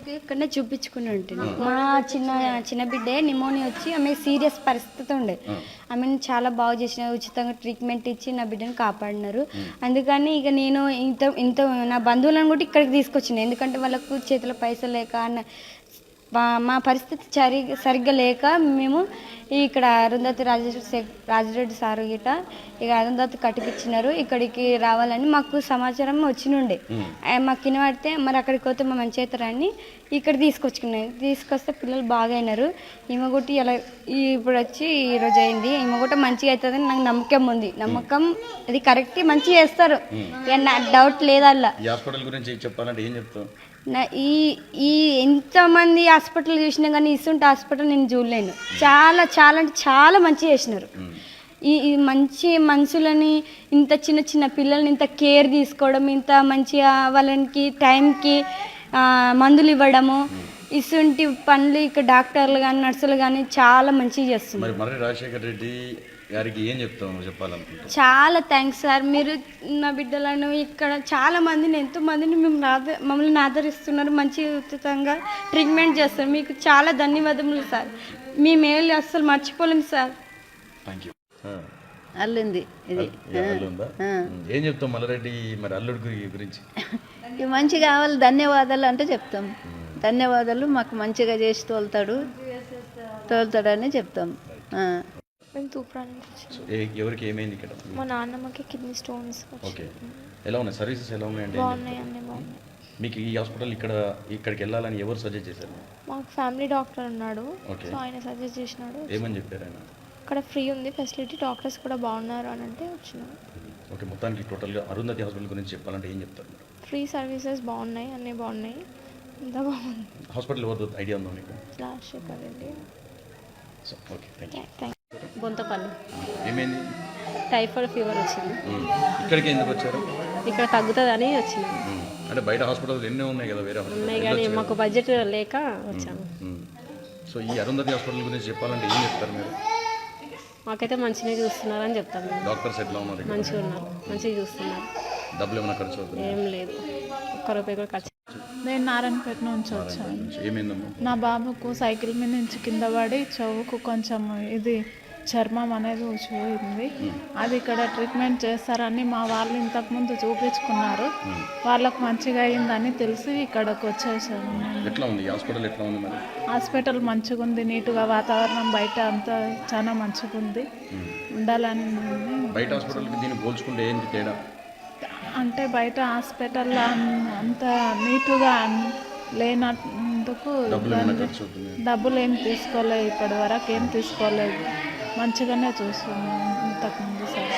అయితే ఇక్కడనే చూపించుకుని ఉంటుంది. మా చిన్న బిడ్డే నిమోనియా వచ్చి ఆమె సీరియస్ పరిస్థితి ఉండే, ఆమెను చాలా బాగా చేసిన, ఉచితంగా ట్రీట్మెంట్ ఇచ్చి నా బిడ్డను కాపాడినారు. అందుకని ఇక నేను ఇంత నా బంధువులను కూడా ఇక్కడికి తీసుకొచ్చిన, ఎందుకంటే వాళ్ళకు చేతిలో పైసలు లేక మా పరిస్థితి సరిగ్గా లేక మేము ఇక్కడ అరుంధతి రాజరెడ్డి సారు గిట ఇక అరుంధతి కట్టిపించినారు. ఇక్కడికి రావాలని మాకు సమాచారం వచ్చినుండే, మాకు వినబడితే మరి అక్కడికి పోతే మా మంచి అవుతారని ఇక్కడ తీసుకొస్తే పిల్లలు బాగా అయినారు. ఈమె కూడా ఇలా ఇప్పుడు వచ్చి ఈరోజు అయింది. ఈమె కూడా మంచిగా అవుతుందని నాకు నమ్మకం ఉంది. నమ్మకం అది కరెక్ట్, మంచిగా చేస్తారు, నాకు డౌట్ లేదల్లా. హాస్పిటల్ గురించి చెప్పాలంటే ఏం చెప్తావు? ఈ ఎంతమంది హాస్పిటల్ చూసినా కానీ ఇస్తుంటే హాస్పిటల్ నేను చూడలేను. చాలా చాలా అంటే చాలా మంచిగా చేసినారు. ఈ మంచి మనుషులని, ఇంత చిన్న పిల్లల్ని ఇంత కేర్ తీసుకోవడం, ఇంత మంచిగా వాళ్ళకి టైంకి మందులు ఇవ్వడము, ఇటువంటి పనులు ఇక్కడ డాక్టర్లు కానీ నర్సులు కానీ చాలా మంచిగా చేస్తున్నారు. మర్రి రాజశేఖర్ రెడ్డి గారికి ఏం చెప్తాము చెప్పాలనుకుంటున్నాను? చాలా థ్యాంక్స్ సార్. మీరు నా బిడ్డలను ఇక్కడ చాలా మందిని, ఎంతో మందిని మమ్మల్ని ఆదరిస్తున్నారు, మంచి ఉచితంగా ట్రీట్మెంట్ చేస్తారు. మీకు చాలా ధన్యవాదములు సార్. మీ మేలు అస్సలు మర్చిపోలేము సార్. Thank you. అల్లుంది ఇది. ఏం చెప్తాం మల్లారెడ్డి మరి అల్లుడి గురించి? మంచి కావాలి, ధన్యవాదాలు అంటే చెప్తాం. ధన్యవాదాలు, మాకు మంచిగా చేసి తోలుతాడని చెప్తాం. మేము తూప్రాన్ ఎవరికి ఏమైంది ఇక్కడ? మా నాన్నమ్మకి కిడ్నీ స్టోన్స్. ఓకే, ఎలా ఉన్నాయి సర్వీసెస్, ఎలా ఉన్నాయండి? బాగున్నాయండి, బాగున్నాయి. మీకు ఈ హాస్పిటల్ ఇక్కడికి వెళ్ళాలని ఎవరు సజెస్ట్ చేశారు? మాకు ఫ్యామిలీ డాక్టర్ ఉన్నాడు, సో ఆయన సజెస్ట్ చేసినాడు. ఏమని చెప్పారు ఆయన? ఇక్కడ ఫ్రీ ఉంది ఫెసిలిటీ, డాక్టర్స్ కూడా బాగున్నారు అని అంటే వచ్చినాడు. ఓకే, మొత్తానికి టోటల్గా అరుంధతి హాస్పిటల్ గురించి చెప్పాలంటే ఏం చెప్తారు? ఫ్రీ సర్వీసెస్ బాగున్నాయి, అన్నీ బాగున్నాయి, అంతా బాగుంది. హాస్పిటల్ ఎవరితో ఐడియా ఉందా మీకు? Rajasekhar Reddy. Okay, thank you. Bontapalli. ఏమైంది? టైఫాయిడ్ ఫీవర్ వచ్చింది. ఇక్కడికి ఎందుకు వచ్చారు? ఇక్కడ తగ్గుతుందని వచ్చింది. అంటే బయట హాస్పిటల్ ఎన్నో ఉన్నాయి కదా, వేరే ఉన్నాయి కానీ మాకు బడ్జెట్ లేక వచ్చాము. సో ఈ అరుంధతి హాస్పిటల్ గురించి చెప్పాలంటే ఏం చెప్తారు మీరు? మాకైతే మంచిగా చూస్తున్నారని చెప్తాను. డాక్టర్స్ ఎట్లా ఉన్నారు? మంచిగా ఉన్నారు, మంచిగా చూస్తున్నారు. డబ్బులు ఏమైనా ఖర్చు అవుతుంది? ఏం లేదు, ఒక్క రూపాయి కూడా ఖర్చు. నేను నారాయణపేట నుంచి వచ్చాను. ఏమైందమ్మా? నా బాబుకు సైకిల్ మీద నుంచి కింద పడి చెవుకు కొంచెం ఇది చర్మం అనేది ఊసిపోయింది. అది ఇక్కడ ట్రీట్మెంట్ చేస్తారని మా వాళ్ళు ఇంతకుముందు చూపించుకున్నారు. వాళ్ళకు మంచిగా అయిందని తెలిసి ఇక్కడికి వచ్చేసాను. ఎట్లా ఉంది హాస్పిటల్? ఎట్లా ఉంది మరి? హాస్పిటల్ మంచిగా ఉంది, నీట్గా వాతావరణం బయట అంతా చాలా మంచిగా ఉంది, ఉండాలని. బయట హాస్పిటల్కి దీన్ని పోల్చుకుంటే ఏంటి తేడా? అంటే బయట హాస్పిటల్లో అంత నీట్గా లేనందుకు డబ్బులు ఏం తీసుకోలేదు, ఇప్పటి వరకు ఏం తీసుకోలేదు, మంచిగానే చూస్తున్నాం ఇంతకుముందు సార్.